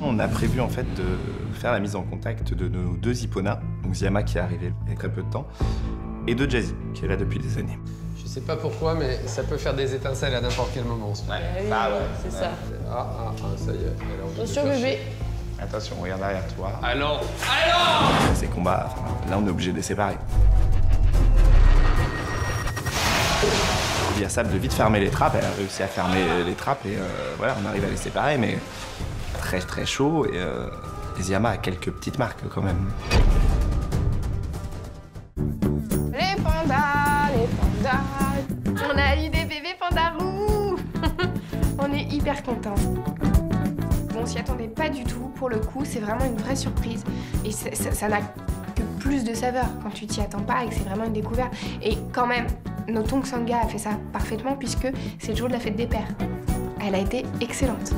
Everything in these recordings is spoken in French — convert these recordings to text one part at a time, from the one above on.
On a prévu en fait de faire la mise en contact de nos 2 hipponas, donc Ziama qui est arrivé il y a très peu de temps, et de Jazzy qui est là depuis des années. Je sais pas pourquoi, mais ça peut faire des étincelles à n'importe quel moment. C'est ça. Ça y est. Attention bébé. Attention, regarde derrière toi. Allons. Ces combats, là on est obligé de les séparer. Il y a Sab de vite fermer les trappes, elle a réussi à fermer les trappes et voilà, on arrive à les séparer, mais très très chaud et Ziama a quelques petites marques quand même. Les pandas. On a eu des bébés pandarous. On est hyper contents. On s'y attendait pas du tout, pour le coup, c'est vraiment une vraie surprise. Et ça n'a que plus de saveur quand tu t'y attends pas et que c'est vraiment une découverte. Et quand même, notons que Sangha a fait ça parfaitement puisque c'est le jour de la fête des pères. Elle a été excellente.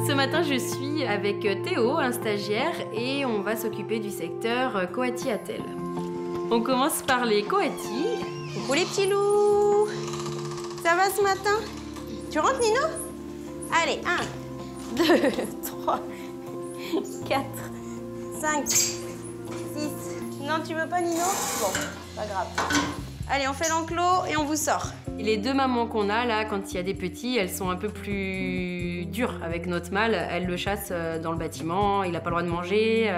Ce matin, je suis avec Théo, un stagiaire, et on va s'occuper du secteur Coati-Attelle. On commence par les Coati. Coucou les petits loups. Ça va ce matin? Tu rentres, Nino? Allez, 1, 2, 3, 4, 5, 6. Non, tu veux pas, Nino? Bon, pas grave. Allez, on fait l'enclos et on vous sort. Et les 2 mamans qu'on a là, quand il y a des petits, elles sont un peu plus dures avec notre mâle. Elles le chassent dans le bâtiment, il n'a pas le droit de manger.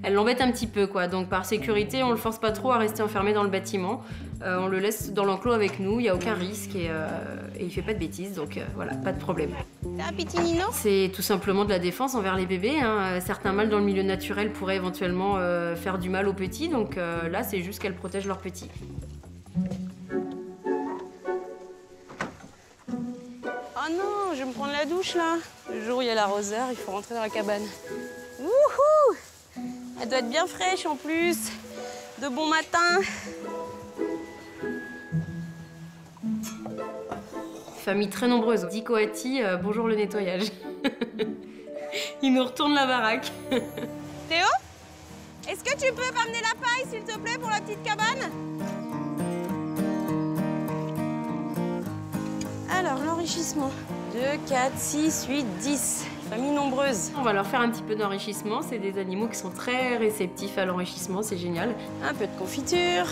Elles l'embêtent un petit peu, quoi. Donc par sécurité, on le force pas trop à rester enfermé dans le bâtiment. On le laisse dans l'enclos avec nous, il n'y a aucun risque et il fait pas de bêtises, donc voilà, pas de problème. T'as un petit Nino? C'est tout simplement de la défense envers les bébés. Hein. Certains mâles dans le milieu naturel pourraient éventuellement faire du mal aux petits, donc là, c'est juste qu'elles protègent leurs petits. Oh non, je vais me prendre la douche là. Le jour où il y a l'arroseur, il faut rentrer dans la cabane. Wouhou! Elle doit être bien fraîche en plus. De bon matin. Famille très nombreuse. 10 Coati, bonjour le nettoyage. Il nous retourne la baraque. Théo? Est-ce que tu peux m'amener la paille, s'il te plaît, pour la petite cabane? Alors, l'enrichissement. 2, 4, 6, 8, 10. Famille nombreuse. On va leur faire un petit peu d'enrichissement. C'est des animaux qui sont très réceptifs à l'enrichissement, c'est génial. Un peu de confiture.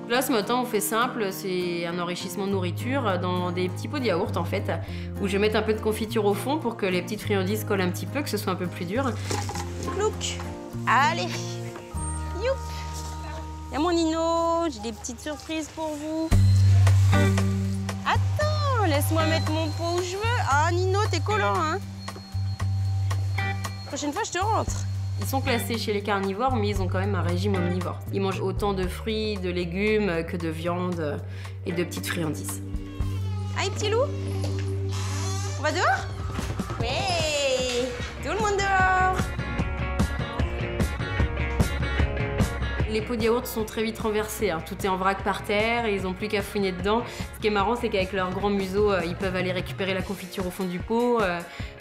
Là, ce matin, on fait simple. C'est un enrichissement de nourriture dans des petits pots de yaourt, en fait, où je vais mettre un peu de confiture au fond pour que les petites friandises collent un petit peu, que ce soit un peu plus dur. Clouc. Allez. Youp. Il y a mon Nino. J'ai des petites surprises pour vous. Attends, laisse-moi mettre mon pot où je veux. Ah, Nino, t'es collant, hein? Prochaine fois, je te rentre. Ils sont classés chez les carnivores, mais ils ont quand même un régime omnivore. Ils mangent autant de fruits, de légumes que de viande et de petites friandises. Allez, petit loup. On va dehors? Oui. Tout le monde dehors. Les pots de yaourt sont très vite renversés, hein. Tout est en vrac par terre et ils n'ont plus qu'à fouiner dedans. Ce qui est marrant, c'est qu'avec leur grand museau, ils peuvent aller récupérer la confiture au fond du pot.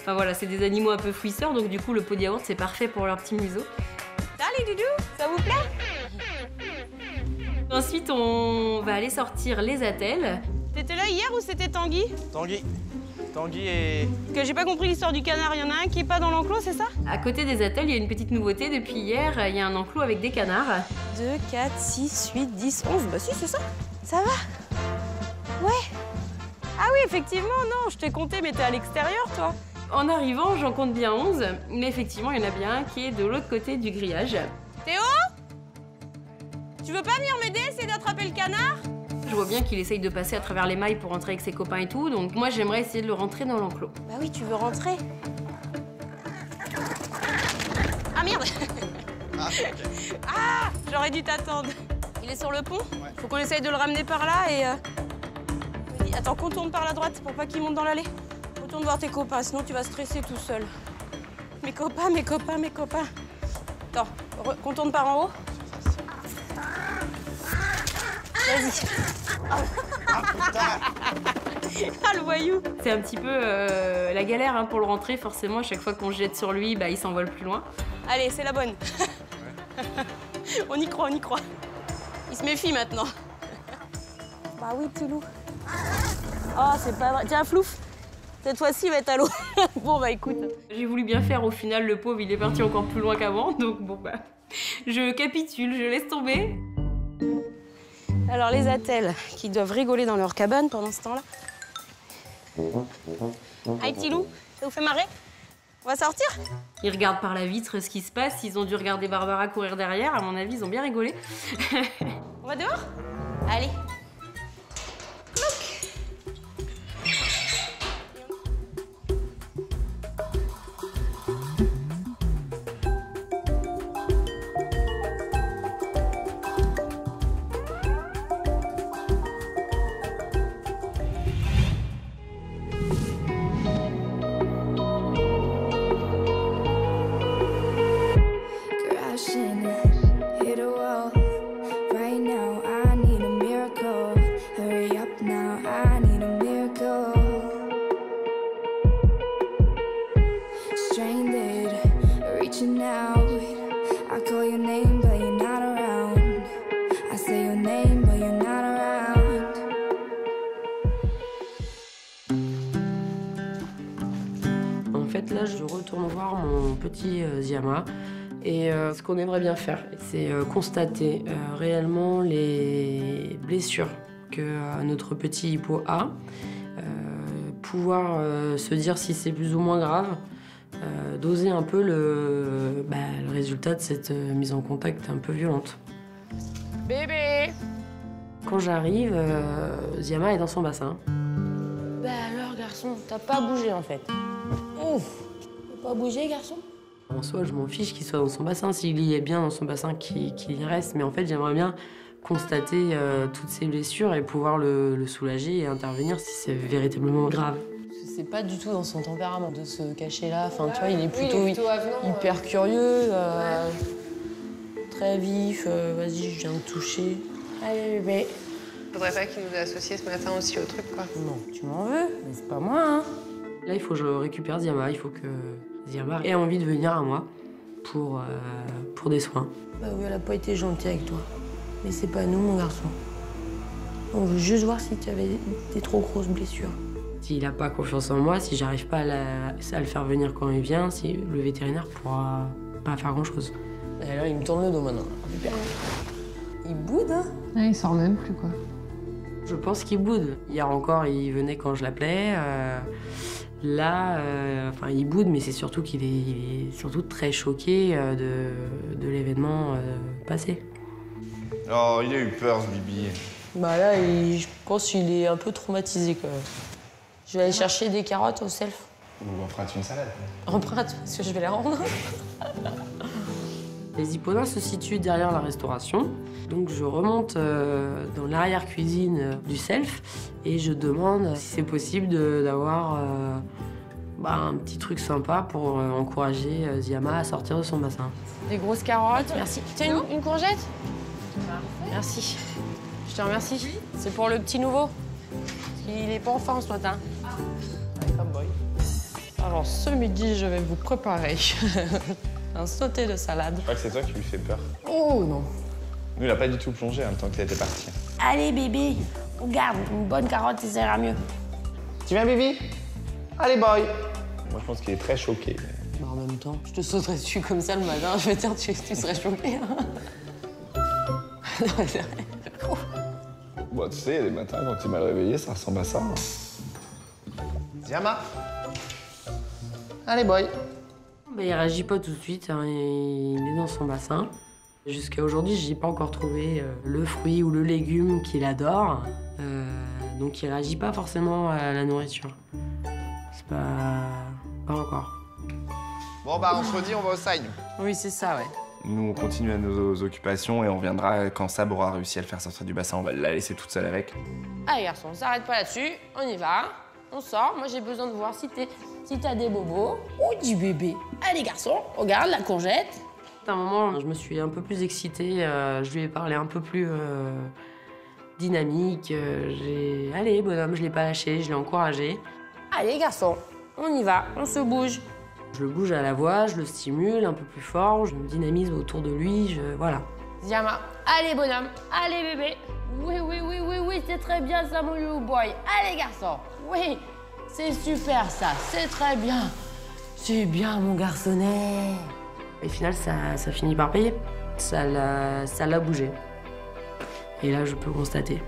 Enfin voilà, c'est des animaux un peu fouisseurs, donc du coup, le pot de yaourt, c'est parfait pour leur petit museau. Allez, doudou, ça vous plaît? Ensuite, on va aller sortir les attelles. T'étais là hier ou c'était Tanguy? Tanguy. Tanguy et... Que j'ai pas compris l'histoire du canard, il y en a un qui est pas dans l'enclos, c'est ça? À côté des attelles, il y a une petite nouveauté. Depuis hier, il y a un enclos avec des canards. 2, 4, 6, 8, 10, 11. Bah si, c'est ça. Ça va? Ouais. Ah oui, effectivement, non, je t'ai compté, mais t'es à l'extérieur, toi. En arrivant, j'en compte bien 11, mais effectivement, il y en a bien un qui est de l'autre côté du grillage. Théo? Tu veux pas venir m'aider, essayer d'attraper le canard? Je vois bien qu'il essaye de passer à travers les mailles pour rentrer avec ses copains et tout, donc moi, j'aimerais essayer de le rentrer dans l'enclos. Bah oui, tu veux rentrer. Ah merde! Ah, j'aurais dû t'attendre. Il est sur le pont? Faut qu'on essaye de le ramener par là et... Attends, contourne par la droite pour pas qu'il monte dans l'allée. Retourne voir tes copains, sinon tu vas stresser tout seul. Mes copains, mes copains, mes copains. Attends, contourne par en haut. Vas-y. Ah, le voyou. C'est un petit peu la galère hein, pour le rentrer, forcément. À chaque fois qu'on se jette sur lui, bah, il s'envole plus loin. Allez, c'est la bonne. On y croit, on y croit. Il se méfie maintenant. Bah oui, petit loup. Oh, c'est pas vrai. Tiens, Flouf. Cette fois-ci, il va être à l'eau. Bon, bah écoute. J'ai voulu bien faire, au final, le pauvre, il est parti encore plus loin qu'avant. Donc bon, bah, je capitule, je laisse tomber. Alors, les attelles qui doivent rigoler dans leur cabane pendant ce temps-là. Aïe, petit loup, ça vous fait marrer? On va sortir? Ils regardent par la vitre ce qui se passe. Ils ont dû regarder Barbara courir derrière. À mon avis, ils ont bien rigolé. On va dehors? Allez. En fait, là, je retourne voir mon petit Ziama. Et ce qu'on aimerait bien faire, c'est constater réellement les blessures que notre petit hippo a, pouvoir se dire si c'est plus ou moins grave, doser un peu le résultat de cette mise en contact un peu violente. Bébé! Quand j'arrive, Ziama est dans son bassin. Bah alors, garçon, t'as pas bougé en fait. Ouf! T'as pas bougé, garçon? En soi, je m'en fiche qu'il soit dans son bassin. S'il y est bien dans son bassin, qu'il y reste. Mais en fait, j'aimerais bien constater toutes ces blessures et pouvoir le soulager et intervenir si c'est véritablement grave. C'est pas du tout dans son tempérament de se cacher là. Enfin, tu vois, il est plutôt, avenant, hyper curieux, très vif. Vas-y, je viens de toucher. Allez, bébé. Faudrait pas qu'il nous ait associés ce matin aussi au truc, quoi. Non, tu m'en veux, mais c'est pas moi, hein. Là, il faut que je récupère Ziama. Il faut que Ziama ait envie de venir à moi pour des soins. Bah oui, elle a pas été gentille avec toi. Mais c'est pas nous, mon garçon. On veut juste voir si tu avais des trop grosses blessures. S'il n'a pas confiance en moi, si j'arrive pas à le faire venir quand il vient, si le vétérinaire pourra pas faire grand-chose. Et là, il me tourne le dos maintenant. Super. Il boude, hein? Ouais, il sort même plus, quoi. Je pense qu'il boude. Hier encore, il venait quand je l'appelais. Là, il boude, mais c'est surtout qu'il est surtout très choqué de l'événement passé. Oh, il a eu peur, ce Bibi. Bah là, je pense qu'il est un peu traumatisé, quand même. Je vais aller chercher des carottes au self. Ou emprunte une salade. Emprunte, parce que je vais les rendre. Les hippodins se situent derrière la restauration. Donc je remonte dans l'arrière-cuisine du self et je demande si c'est possible d'avoir un petit truc sympa pour encourager Ziama à sortir de son bassin. Des grosses carottes, merci. Tiens, une courgette? Merci. Je te remercie. C'est pour le petit nouveau. Il est pas en forme ce matin. Alors ce midi, je vais vous préparer un sauté de salade. Je crois que c'est toi qui lui fais peur. Oh non. Nous, il a pas du tout plongé en même temps qu'il était parti. Allez, bébé, regarde, une bonne carotte, ça ira mieux. Tu viens, Bibi? Allez, boy. Moi, je pense qu'il est très choqué. Bah, en même temps, je te sauterais dessus comme ça le matin, je veux dire, tu serais choquée. Hein. Non, mais c'est vrai. Bon, tu sais, les matins, quand il m'a réveillé, ça ressemble à ça. Ziyama. Allez, boy. Bah, il réagit pas tout de suite, hein, il est dans son bassin. Jusqu'à aujourd'hui, j'ai pas encore trouvé le fruit ou le légume qu'il adore. Donc il réagit pas forcément à la nourriture. C'est pas encore. Bon, bah, on se redit, on va au side. Oui, c'est ça, ouais. Nous, on continue à nos occupations et on viendra quand Sab aura réussi à le faire sortir du bassin. On va la laisser toute seule avec. Allez, garçon, on s'arrête pas là-dessus. On y va. On sort. Moi, j'ai besoin de voir si t'as des bobos ou du bébé. Allez, garçon, regarde la courgette. À un moment, je me suis un peu plus excitée. Je lui ai parlé un peu plus dynamique. Allez, bonhomme, je l'ai pas lâché, je l'ai encouragé. Allez, garçon, on y va. On se bouge. Je le bouge à la voix, je le stimule un peu plus fort, je me dynamise autour de lui, voilà. Ziyama, allez, bonhomme. Allez, bébé. Oui, c'est très bien ça, mon little boy. Allez, garçon. Oui, c'est super ça, c'est très bien. C'est bien, mon garçonnet. Et au final, ça finit par payer. Ça l'a bougé. Et là, je peux constater.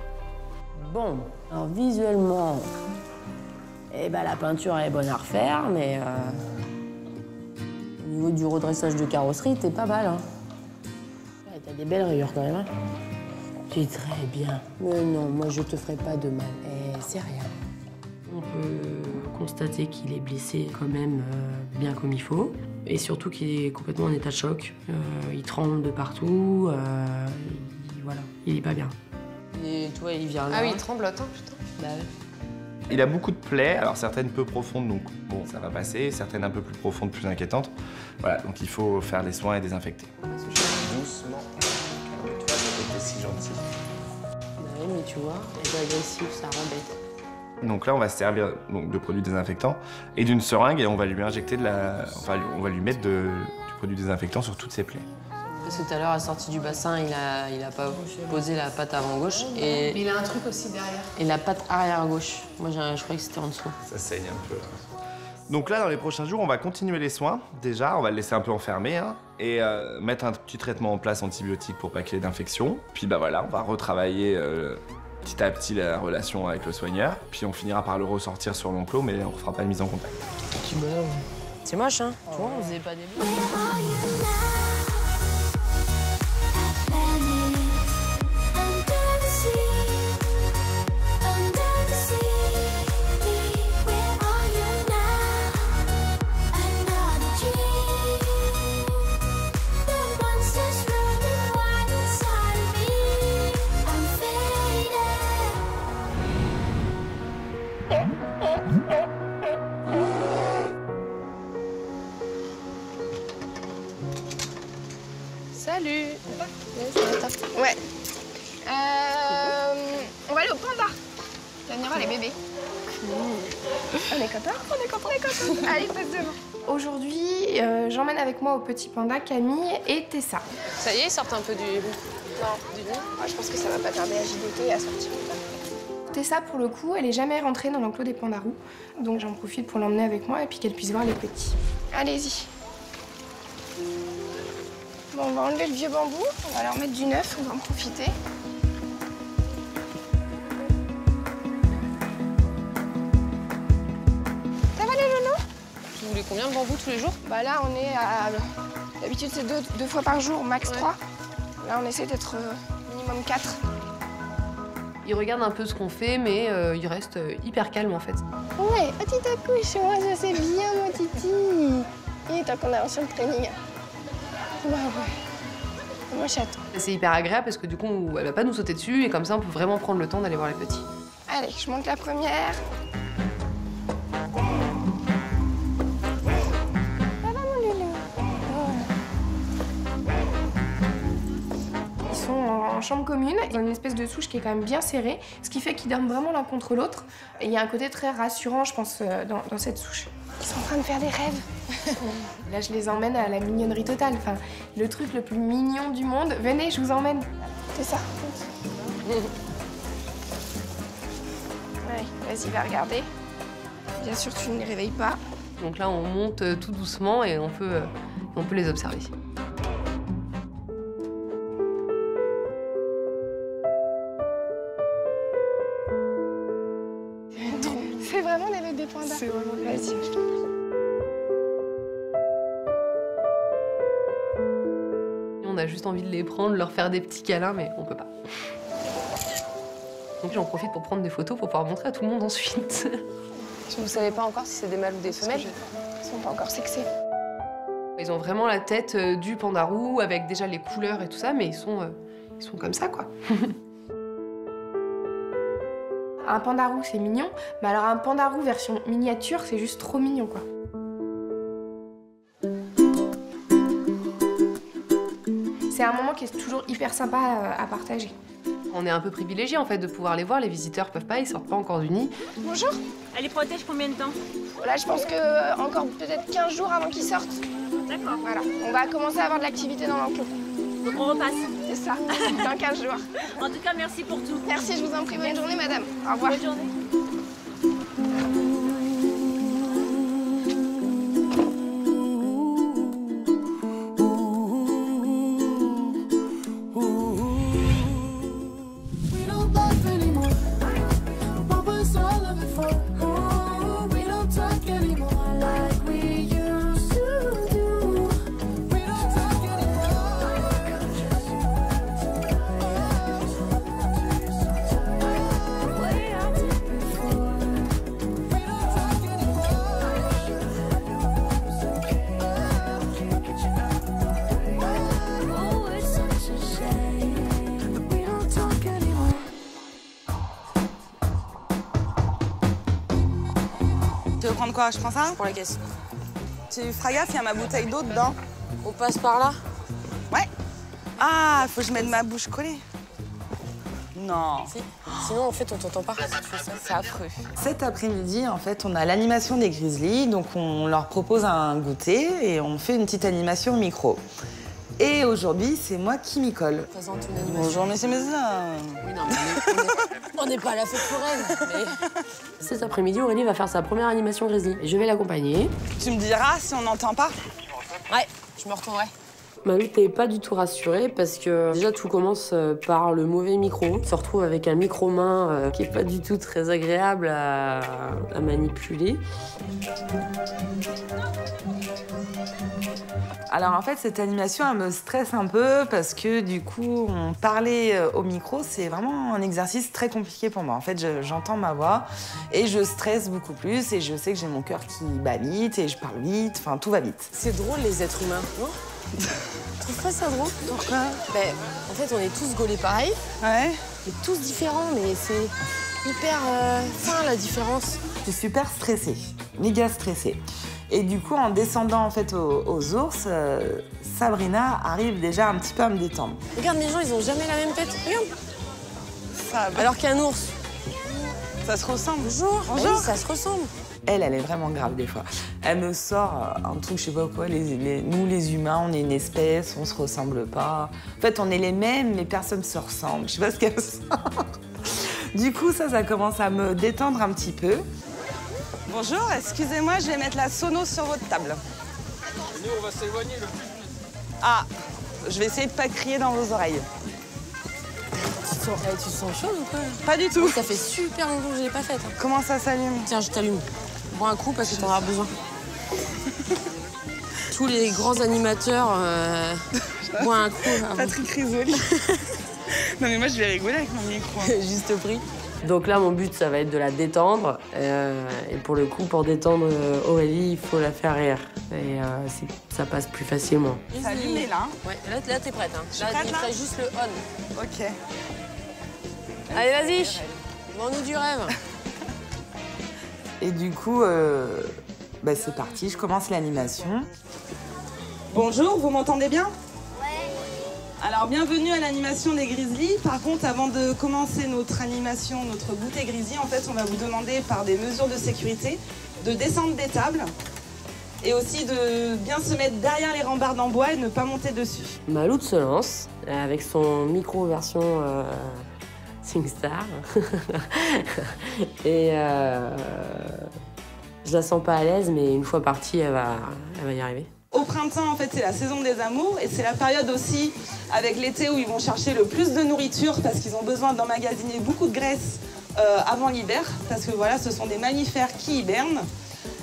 Bon, alors visuellement, eh ben, la peinture est bonne à refaire, mais au niveau du redressage de carrosserie, t'es pas mal. Hein. Ouais, t'as des belles rayures quand même. Hein. C'est très bien. Mais non, moi je te ferai pas de mal. Eh, c'est rien. On peut constater qu'il est blessé quand même bien comme il faut. Et surtout qu'il est complètement en état de choc. Il tremble de partout. Voilà, il est pas bien. Et toi, il vient là. Ah oui, il tremblote, hein, putain. Bah ouais. Il a beaucoup de plaies, alors certaines peu profondes, donc bon, ça va passer, certaines un peu plus profondes, plus inquiétantes. Voilà, donc il faut faire les soins et désinfecter. Doucement, calme-toi, t'as été si gentil. Bah oui, mais tu vois, être agressif, ça rembête. Donc là, on va se servir donc, de produits désinfectants et d'une seringue et on va lui injecter on va lui mettre du produit désinfectant sur toutes ses plaies. Parce que tout à l'heure, à la sortie du bassin, il a pas posé la patte avant gauche et... Mais il a un truc aussi derrière. Et la patte arrière gauche. Moi, je croyais que c'était en dessous. Ça saigne un peu. Donc là, dans les prochains jours, on va continuer les soins. Déjà, on va le laisser un peu enfermé hein, et mettre un petit traitement en place antibiotique pour pas qu'il y ait d'infection. Puis bah voilà, on va retravailler petit à petit la relation avec le soigneur. Puis on finira par le ressortir sur l'enclos, mais on ne fera pas de mise en contact. Petit bonhomme. C'est moche, hein. Tu vois, on faisait pas des bulles. Salut. Ouais. On va aller au panda. Tu vas venir voir les bébés. On est contents. Allez, passe devant. Aujourd'hui, j'emmène avec moi au petit panda Camille et Tessa. Ça y est, ils sortent un peu du... Non, du nid. Ouais, je pense que ça va pas tarder à gigoter et à sortir. Tessa, pour le coup, elle est jamais rentrée dans l'enclos des pandas roux. Donc j'en profite pour l'emmener avec moi et puis qu'elle puisse voir les petits. Allez-y. Bon, on va enlever le vieux bambou, on va leur mettre du neuf, on va en profiter. Ça va les loulous? Vous voulez combien de bambous tous les jours? Bah là, on est à... D'habitude, c'est deux fois par jour, max 3. Là, on essaie d'être minimum 4. Il regarde un peu ce qu'on fait, mais il reste hyper calme en fait. Ouais, petite accouche, moi je sais bien, mon titi. Et tant qu'on est sur le training. Ouais. Moi, j'attends. C'est hyper agréable parce que du coup, elle va pas nous sauter dessus et comme ça, on peut vraiment prendre le temps d'aller voir les petits. Allez, je monte la première. Ça va, mon loulou? Ils sont en chambre commune. Ils ont une espèce de souche qui est quand même bien serrée, ce qui fait qu'ils dorment vraiment l'un contre l'autre. Et il y a un côté très rassurant, je pense, dans cette souche. Ils sont en train de faire des rêves. Là, je les emmène à la mignonnerie totale. Enfin, le truc le plus mignon du monde. Venez, je vous emmène. C'est ça. Allez, vas-y, va regarder. Bien sûr, tu ne les réveilles pas. Donc là, on monte tout doucement et on peut les observer. C'est vraiment des bébés pandas. C'est vraiment des bébés. Vas-y. On a juste envie de les prendre, leur faire des petits câlins, mais on peut pas. Donc j'en profite pour prendre des photos pour pouvoir montrer à tout le monde ensuite. Vous savez pas encore si c'est des mâles ou des femelles? Ils sont pas encore sexés. Ils ont vraiment la tête du pandarou avec déjà les couleurs et tout ça, mais ils sont comme ça, quoi. Un pandarou, c'est mignon, mais alors un pandarou version miniature, c'est juste trop mignon, quoi. C'est un moment qui est toujours hyper sympa à partager. On est un peu privilégiés, en fait, de pouvoir les voir. Les visiteurs peuvent pas, ils sortent pas encore du nid. Bonjour. Elle les protège combien de temps? Là, je pense que encore peut-être 15 jours avant qu'ils sortent. D'accord. Voilà, on va commencer à avoir de l'activité dans l'enclos. Donc on repasse. C'est ça, dans 15 jours. En tout cas, merci pour tout. Merci, je vous en prie. Bonne journée, madame. Au revoir. Bonne journée. Tu veux prendre quoi? Je prends ça? Pour la caisse. Tu feras gaffe, il y a ma bouteille d'eau dedans. On passe par là? Ouais. Ah, faut que je mette ma bouche collée. Non. Si. Sinon, en fait, on t'entend pas si tu fais ça. C'est affreux. Cet après-midi, en fait, on a l'animation des grizzlies. Donc, on leur propose un goûter et on fait une petite animation au micro. Et aujourd'hui, c'est moi qui m'y colle. Présente une animation. Bonjour, messieurs, messieurs. Oui, non, mais on n'est pas à la fête foraine. Mais... Cet après-midi, Aurélie va faire sa première animation grizzly. Et je vais l'accompagner. Tu me diras si on n'entend pas? Ouais, je me retournerai. Malu t'es pas du tout rassurée parce que déjà tout commence par le mauvais micro. On se retrouve avec un micro-main qui est pas du tout très agréable à manipuler. Alors en fait, cette animation, elle me stresse un peu parce que du coup, on parlait au micro, c'est vraiment un exercice très compliqué pour moi. En fait, j'entends ma voix et je stresse beaucoup plus et je sais que j'ai mon cœur qui bat vite et je parle vite, enfin tout va vite. C'est drôle les êtres humains, non? Tu trouves pas ça drôle? Pourquoi? Ben, en fait, on est tous gaulés pareil, Ouais. mais tous différents, mais c'est hyper fin la différence. Je suis super stressée, méga stressée. Et du coup, en descendant en fait aux ours, Sabrina arrive déjà un petit peu à me détendre. Regarde, les gens, ils ont jamais la même tête. Regarde. Ça, Alors qu'un ours. ça se ressemble. Bonjour. Bonjour. Oui, ça se ressemble. Elle est vraiment grave des fois. Elle me sort un truc, je sais pas quoi, nous les humains, on est une espèce, on se ressemble pas. En fait, on est les mêmes, mais personne ne se ressemble. Je sais pas ce qu'elle sort. Du coup, ça commence à me détendre un petit peu. Bonjour, excusez-moi, je vais mettre la sono sur votre table. Nous, on va s'éloigner le plus. Ah, je vais essayer de pas crier dans vos oreilles. Tu te sens chaude ou quoi? Pas du tout. Ça fait super longtemps que je l'ai pas faite. Hein. Comment ça s'allume? Tiens, je t'allume. Bois un coup parce que t'en auras besoin. Tous les grands animateurs bois un coup. Avant. Patrick Risoli. Non mais moi je vais rigoler avec mon micro. Juste prix. Donc là, mon but, ça va être de la détendre. Et pour le coup, pour détendre Aurélie, il faut la faire rire. Et ça passe plus facilement. Ça allume là. Ouais, là t'es prête. Hein. Là, prête, tu là ferais juste le on. Ok. Allez, vas-y. Vends-nous du rêve. Et du coup, c'est parti, je commence l'animation. Bonjour, vous m'entendez bien? Ouais. Alors, bienvenue à l'animation des grizzlies. Par contre, avant de commencer notre animation, notre goûter grizzly, en fait, on va vous demander, par des mesures de sécurité, de descendre des tables et aussi de bien se mettre derrière les rambardes en bois et ne pas monter dessus. Malu se lance avec son micro version SingStar. Et Je la sens pas à l'aise, mais une fois partie, elle va y arriver. Au printemps, en fait, c'est la saison des amours et c'est la période aussi avec l'été où ils vont chercher le plus de nourriture parce qu'ils ont besoin d'emmagasiner beaucoup de graisse avant l'hiver parce que voilà, ce sont des mammifères qui hibernent.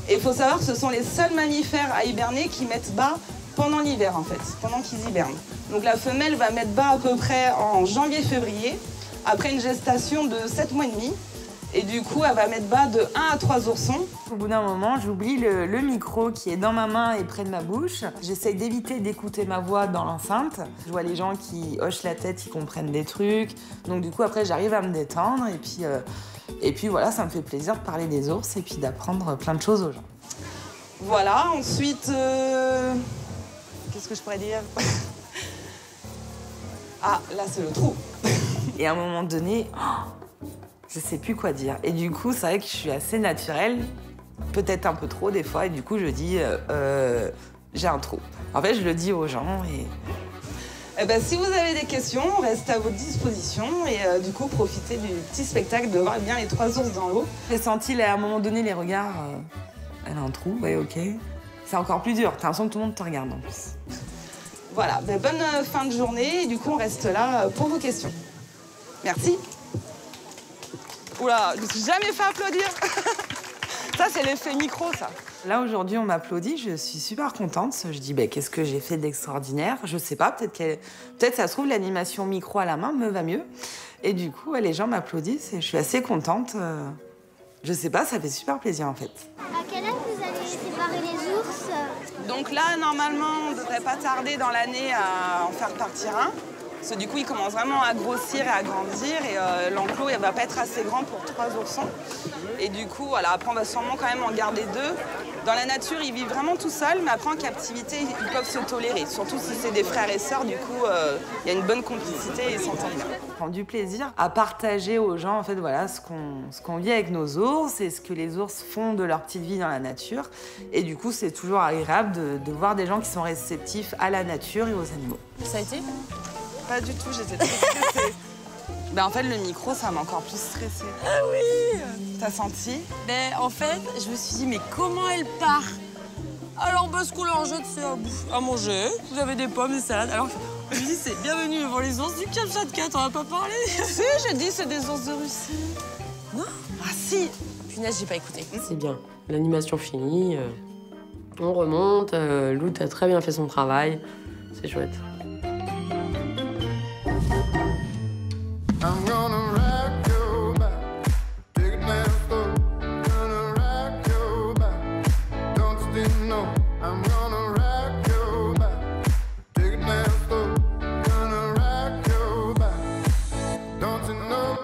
Et il faut savoir que ce sont les seuls mammifères à hiberner qui mettent bas pendant l'hiver, en fait, pendant qu'ils hibernent. Donc la femelle va mettre bas à peu près en janvier-février, après une gestation de 7 mois et demi. Et du coup, elle va mettre bas de 1 à 3 oursons. Au bout d'un moment, j'oublie le micro qui est dans ma main et près de ma bouche. J'essaye d'éviter d'écouter ma voix dans l'enceinte. Je vois les gens qui hochent la tête, qui comprennent des trucs. Donc du coup, après, j'arrive à me détendre. Et puis voilà, ça me fait plaisir de parler des ours et puis d'apprendre plein de choses aux gens. Voilà, ensuite... Qu'est-ce que je pourrais dire? Ah, là, c'est le trou. Et à un moment donné... je sais plus quoi dire. Et du coup, c'est vrai que je suis assez naturelle, peut-être un peu trop des fois, et du coup, je dis j'ai un trou. En fait, je le dis aux gens et... Eh ben, si vous avez des questions, on reste à votre disposition et du coup, profitez du petit spectacle de voir bien les 3 ours dans l'eau. J'ai senti à un moment donné les regards, elle a un trou, ouais, ok. C'est encore plus dur, t'as l'impression que tout le monde te regarde en plus. Voilà, ben, bonne fin de journée et du coup, on reste là pour vos questions. Merci. Oula, je me suis jamais fait applaudir. Ça, c'est l'effet micro, ça. Là, aujourd'hui, on m'applaudit, je suis super contente. Je dis, qu'est-ce que j'ai fait d'extraordinaire? Je sais pas, peut-être ça se trouve, l'animation micro à la main me va mieux. Et du coup, les gens m'applaudissent et je suis assez contente. Je sais pas, ça fait super plaisir, en fait. À quel âge vous allez séparer les ours? Donc là, normalement, on devrait pas tarder dans l'année à en faire partir un. Parce que du coup, il commence vraiment à grossir et à grandir et l'enclos ne va pas être assez grand pour 3 oursons. Et du coup, voilà, après, on va sûrement quand même en garder 2. Dans la nature, ils vivent vraiment tout seuls, mais après, en captivité, ils peuvent se tolérer. Surtout si c'est des frères et sœurs, du coup, il y a une bonne complicité et ils s'entendent bien. Je prends du plaisir à partager aux gens, en fait, voilà, ce qu'on vit avec nos ours et ce que les ours font de leur petite vie dans la nature. Et du coup, c'est toujours agréable de voir des gens qui sont réceptifs à la nature et aux animaux. Ça a été? Pas du tout, j'étais très stressée. En fait, le micro, ça m'a encore plus stressée. Ah oui! T'as senti? En fait, je me suis dit, mais comment elle part? Alors, ce qu'on leur jette, c'est à manger. Vous avez des pommes, des salades. Alors, je me dis, c'est bienvenue devant les ours du Kamchatka, t'en as pas parlé? Si, j'ai dit, c'est des ours de Russie. Non? Ah si! Punaise, j'ai pas écouté. C'est bien. L'animation finie, on remonte, Lou a très bien fait son travail. C'est chouette. I'm gonna rock your back, take it down slow. Gonna rock your back, don't you know? I'm gonna rock your back, take it down slow. Gonna rock your back, don't you know?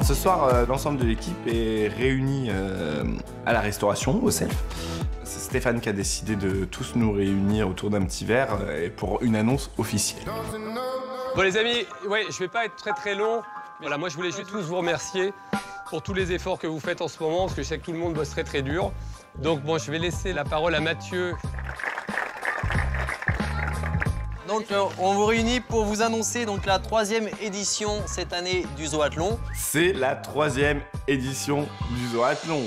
Ce soir, l'ensemble de l'équipe est réunie à la restauration, au Self. C'est Stéphane qui a décidé de tous nous réunir autour d'un petit verre pour une annonce officielle. Bon les amis, ouais, je vais pas être très long. Voilà, moi je voulais juste tous vous remercier pour tous les efforts que vous faites en ce moment, parce que je sais que tout le monde bosse très dur. Donc bon, je vais laisser la parole à Mathieu. Donc on vous réunit pour vous annoncer donc la 3e édition cette année du Zoathlon. C'est la 3e édition du Zoathlon.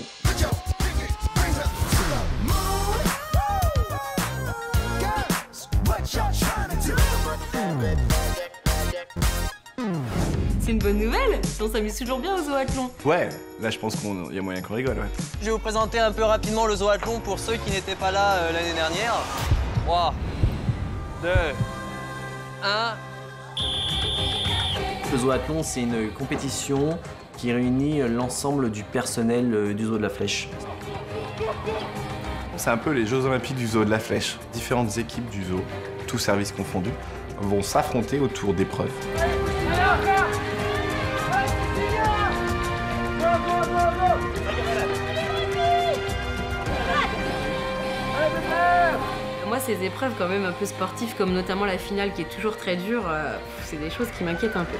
C'est une bonne nouvelle. On s'amuse toujours bien au Zoathlon. Ouais, là je pense qu'il y a moyen qu'on rigole, ouais. Je vais vous présenter un peu rapidement le Zoathlon pour ceux qui n'étaient pas là l'année dernière. 3, 2, 1. Le Zoathlon, c'est une compétition qui réunit l'ensemble du personnel du Zoo de la Flèche. C'est un peu les Jeux Olympiques du Zoo de la Flèche. Différentes équipes du zoo, tous services confondus, vont s'affronter autour d'épreuves. Moi, ces épreuves quand même un peu sportives, comme notamment la finale qui est toujours très dure, c'est des choses qui m'inquiètent un peu.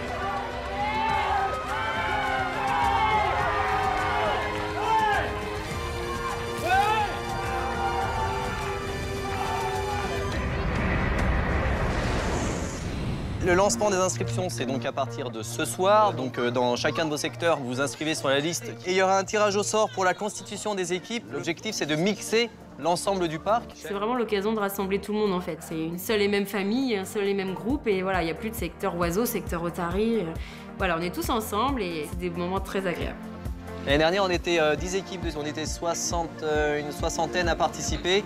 Le lancement des inscriptions, c'est donc à partir de ce soir. Donc dans chacun de vos secteurs, vous vous inscrivez sur la liste. Et il y aura un tirage au sort pour la constitution des équipes. L'objectif, c'est de mixer l'ensemble du parc. C'est vraiment l'occasion de rassembler tout le monde en fait. C'est une seule et même famille, un seul et même groupe et voilà, il n'y a plus de secteur oiseau, secteur otarie. Voilà, on est tous ensemble et c'est des moments très agréables. L'année dernière, on était 10 équipes, on était une soixantaine à participer.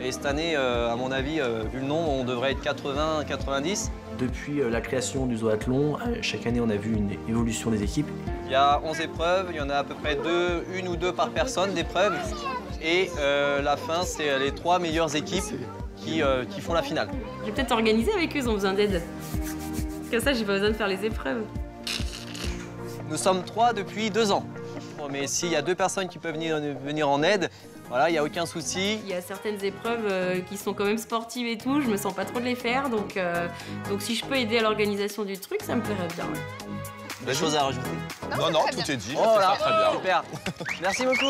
Et cette année, à mon avis, vu le nombre, on devrait être 80, 90. Depuis la création du zoathlon, chaque année, on a vu une évolution des équipes. Il y a 11 épreuves, il y en a à peu près une ou deux par personne d'épreuves. Et la fin, c'est les 3 meilleures équipes qui font la finale. Je vais peut-être organiser avec eux, ils ont besoin d'aide. Comme ça, j'ai pas besoin de faire les épreuves. Nous sommes 3 depuis 2 ans. Mais s'il y a 2 personnes qui peuvent venir en aide, voilà, il n'y a aucun souci. Il y a certaines épreuves qui sont quand même sportives et tout, je me sens pas trop de les faire, donc si je peux aider à l'organisation du truc, ça me plairait bien. Des choses à rajouter? Non, non, tout est dit. Oh là, très bien. Super. Merci beaucoup.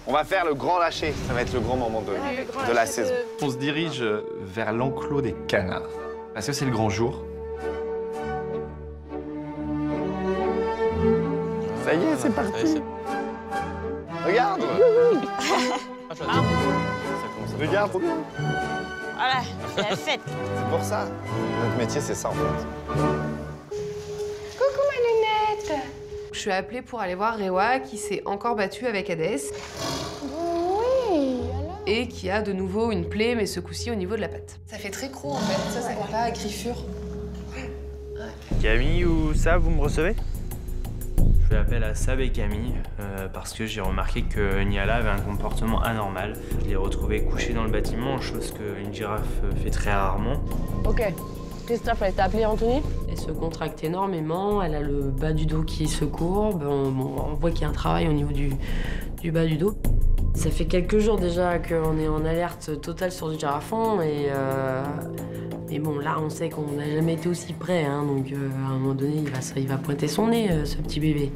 On va faire le grand lâcher. Ça va être le grand moment de la saison. On se dirige vers l'enclos des canards. Parce que c'est le grand jour. Ça y est, c'est parti. Regarde. Regarde. Voilà, c'est la fête. C'est pour ça. Notre métier, c'est ça en fait. Coucou ma lunette. Je suis appelée pour aller voir Rewa qui s'est encore battue avec Hadès. Oui, alors. Et qui a de nouveau une plaie, mais ce coup-ci au niveau de la patte. Ça fait très croc en fait, ça fait pas griffure. Camille ou Sab, vous me recevez? Je fais appel à Sab et Camille parce que j'ai remarqué que Niala avait un comportement anormal. Je l'ai retrouvée couchée dans le bâtiment, chose qu'une girafe fait très rarement. Ok. Christophe, elle t'a appelé Anthony? Elle se contracte énormément, elle a le bas du dos qui se courbe, on voit qu'il y a un travail au niveau du bas du dos. Ça fait quelques jours déjà qu'on est en alerte totale sur du girafon et bon là on sait qu'on n'a jamais été aussi près, hein, donc à un moment donné il va pointer son nez ce petit bébé.